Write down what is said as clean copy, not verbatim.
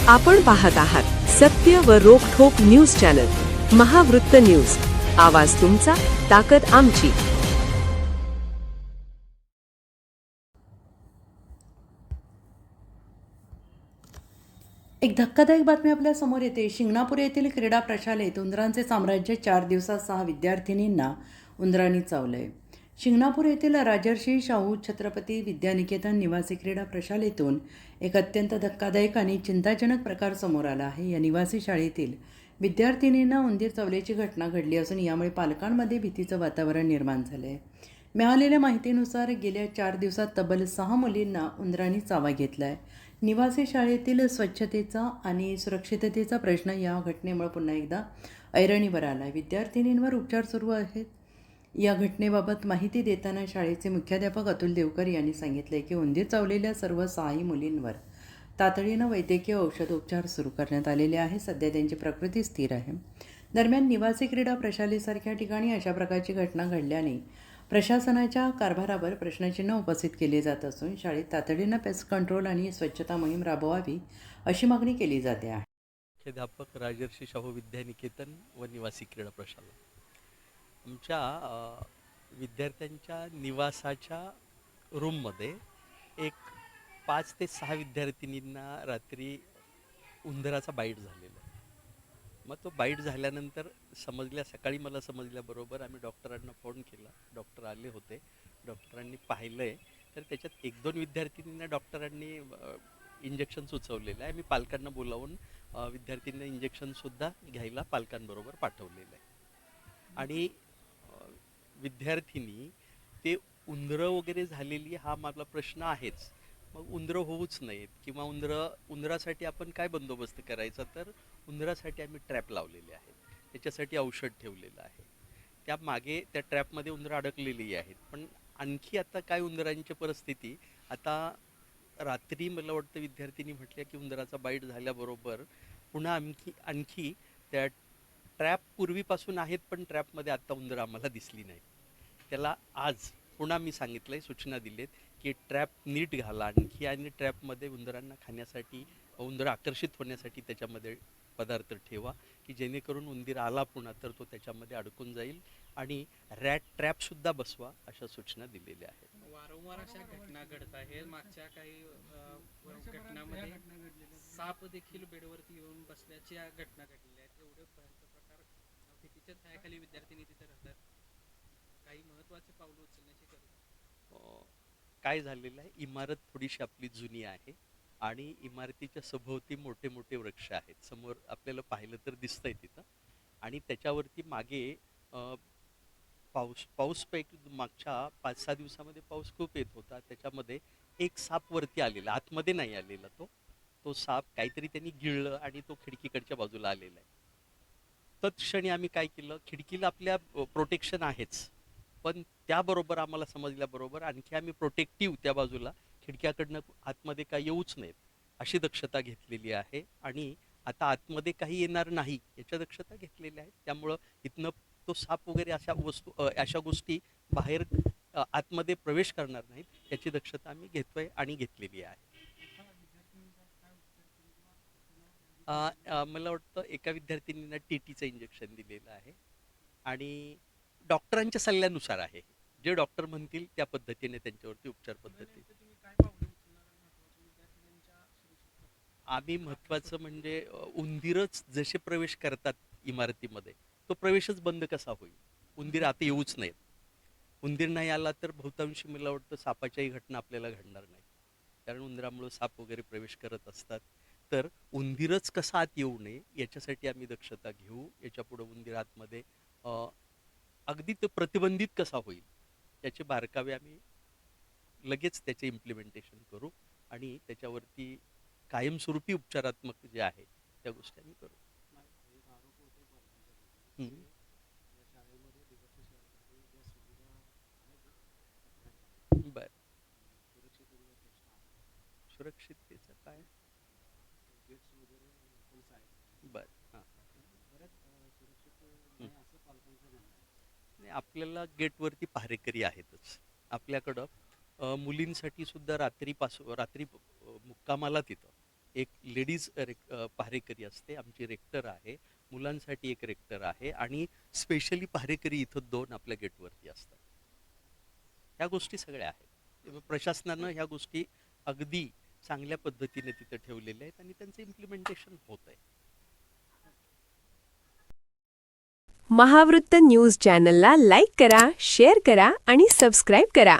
आपण पाहत आहात सत्य व रोखठोक न्यूज चॅनल महावृत्त न्यूज. आवाज तुमचा, ताकद आमची. एक धक्कादायक बातमी आपल्या समोर येते. शिंगणापूर येथील क्रीडा प्रशालेत उंदरांचे साम्राज्य. 4 दिवसात 6 विद्यार्थिनींना उंदरांनी चावलंय. शिंगणापूर येथील राजर्षी शाहू छत्रपती विद्यानिकेतन निवासी क्रीडा प्रशालेतून एक अत्यंत धक्कादायक आणि चिंताजनक प्रकार समोर आला आहे. या निवासी शाळेतील विद्यार्थिनींना उंदीर चावल्याची घटना घडली असून यामुळे पालकांमध्ये भीतीचं वातावरण निर्माण झालं आहे. मिळालेल्या माहितीनुसार गेल्या 4 दिवसात तब्बल 6 मुलींना उंदरांनी चावा घेतला आहे. निवासी शाळेतील स्वच्छतेचा आणि सुरक्षिततेचा प्रश्न या घटनेमुळे पुन्हा एकदा ऐरणीवर आला आहे. विद्यार्थिनींवर उपचार सुरू आहेत. या घटनेबाबत माहिती देताना शाळेचे मुख्याध्यापक अतुल देवकर यांनी सांगितले की उंदीर चावलेल्या सर्व 6 मुलींवर तातडीनं वैद्यकीय औषधोपचार सुरू करण्यात आलेले आहे. सध्या त्यांची प्रकृती स्थिर आहे. दरम्यान निवासी क्रीडा प्रशालेसारख्या ठिकाणी अशा प्रकारची घटना घडल्याने प्रशासनाच्या कारभारावर प्रश्नचिन्ह उपस्थित केले जात असून शाळेत तातडीनं पेस्ट कंट्रोल आणि स्वच्छता मोहीम राबवावी अशी मागणी केली जाते आहे. मुख्याध्यापक राजर्षी शाहू विद्यानिकेतन व निवासी क्रीडा प्रशाला. आमच्या विद्यार्थ्यांच्या निवासाच्या रूममध्ये एक 5 ते 6 विद्यार्थिनींना रात्री उंदराचा बाईट झालेला आहे. मग तो बाईट झाल्यानंतर सकाळी मला समजल्याबरोबर आम्ही डॉक्टरांना फोन केला. डॉक्टर आले होते. डॉक्टरांनी पाहिलं आहे तर त्याच्यात 1-2 विद्यार्थिनींना डॉक्टरांनी इंजेक्शन सुचवलेलं आहे. मी पालकांना बोलावून विद्यार्थ्यांना इंजेक्शनसुद्धा घ्यायला पालकांबरोबर पाठवलेलं आहे. आणि विद्यार्थिनी ते उंदरं वगैरे झालेली हा मला प्रश्न आहेच. मग उंदरं होऊच नयेत किंवा उंदरासाठी आपण काय बंदोबस्त करायचा, तर उंदरासाठी आम्ही ट्रॅप लावलेले आहेत. त्याच्यासाठी औषध ठेवलेलं आहे. त्या मागे त्या ट्रॅपमध्ये उंदरं अडकलेली आहेत. पण आणखी आता काय उंदरांची परिस्थिती, आता रात्री मला वाटतं विद्यार्थिनी म्हटल्या की उंदराचा बाईट झाल्याबरोबर पुन्हा आणखी त्या ट्रॅप पूर्वीपासून आहेत पण ट्रॅपमध्ये आत्ता उंदरं आम्हाला दिसली नाही. त्याला आज पुन्हा मी सांगितलंय, सूचना दिलेत की ट्रॅप नीट घाला आणखी आणि ट्रॅपमध्ये उंदरांना खाण्यासाठी, उंदरं आकर्षित होण्यासाठी त्याच्यामध्ये पदार्थ ठेवा की जेणेकरून उंदीर आला पुन्हा तर तो त्याच्यामध्ये अडकून जाईल. आणि रॅट ट्रॅपसुद्धा बसवा अशा सूचना दिलेल्या आहेत. वारंवार अशा घटना घडत आहेत. मागच्या काही घटनांमध्ये साप देखील बेडवरती येऊन बसल्याच्या घटना घडलेल्या आहेत. एवढे भयंकर प्रकार, भीतीच्या छायाखाली विद्यार्थी तिथे राहतात. काही महत्त्वाचे पावलं उचलण्याची गरज. काय झालेलं आहे, इमारत थोडीशी आपली जुनी आहे आणि इमारतीच्या सभोवती मोठे मोठे वृक्ष आहेत. समोर आपल्याला पाहिलं तर दिसतंय तिथं. आणि त्याच्यावरती मागे पाऊस पैकी मागच्या 5-6 दिवसामध्ये पाऊस खूप येत होता. त्याच्यामध्ये एक साप वरती आलेला, आतमध्ये नाही आलेला. तो साप काहीतरी त्यांनी गिळलं आणि तो खिडकीकडच्या बाजूला आलेला आहे. तत्क्षणी आम्ही काय केलं, खिडकीला आपल्या प्रोटेक्शन आहेच, पण त्याबरोबर आम्हाला समजल्याबरोबर आणखी आम्ही प्रोटेक्टिव्ह त्या बाजूला खिडक्याकडनं आतमध्ये काय येऊच नयेत अशी दक्षता घेतलेली आहे. आणि आता आतमध्ये काही येणार नाही याच्या दक्षता घेतलेल्या आहेत. त्यामुळं इथनं तो साप वगैरे अशा गोष्टी बाहेर आतमध्ये प्रवेश करणार नाहीत याची दक्षता आम्ही घेतोय आणि घेतलेली आहे. मला वाटतं एका विद्यार्थिनींना TTचं इंजेक्शन दिलेलं आहे आणि डॉक्टरांच्या सल्ल्यानुसार आहे. जे डॉक्टर म्हणतील त्या पद्धतीने त्यांच्यावरती उपचार पद्धती. आम्ही महत्त्वाचं म्हणजे उंदीरच जसे प्रवेश करतात इमारतीमध्ये, तो प्रवेशच बंद कसा होईल. उंदीर आता येऊच नयेत. उंदीर नाही आला तर बहुतांशी मला वाटतं सापाच्याही घटना आपल्याला घडणार नाही, कारण उंदरामुळे साप वगैरे प्रवेश करत असतात. तर उंदीरच कसा आत येऊ नये याच्यासाठी आम्ही दक्षता घेऊ. याच्यापुढे उंदीर आतमध्ये अगदी तो प्रतिबंधित कसा होईल याचे बारकावे आम्ही लगेच त्याचे इम्प्लिमेंटेशन करू आणि त्याच्यावरती कायमस्वरूपी उपचारात्मक जे आहे त्या गोष्टी आम्ही करू. बर, सुरक्षिततेचं काय. बर, हां. नाही, आपल्याला गेटवरती पहारेकरी आहेतच. आपल्याकडं मुलींसाठी सुद्धा रात्री मुक्कामाला तिथं एक लेडीज पहारेकरी असते, आमची रेक्टर आहे, मुलांसाठी एक रेक्टर आहे आणि स्पेशली पहारेकरी इथं 2 आपल्या गेटवरती असतात. ह्या गोष्टी सगळ्या आहेत. प्रशासनानं ह्या गोष्टी अगदी चांगल्या पद्धतीने तिथं ठेवलेल्या आहेत आणि त्यांचं इम्प्लिमेंटेशन होत आहे. महावृत्त न्यूज चॅनलला लाईक करा, शेअर करा आणि सबस्क्राईब करा.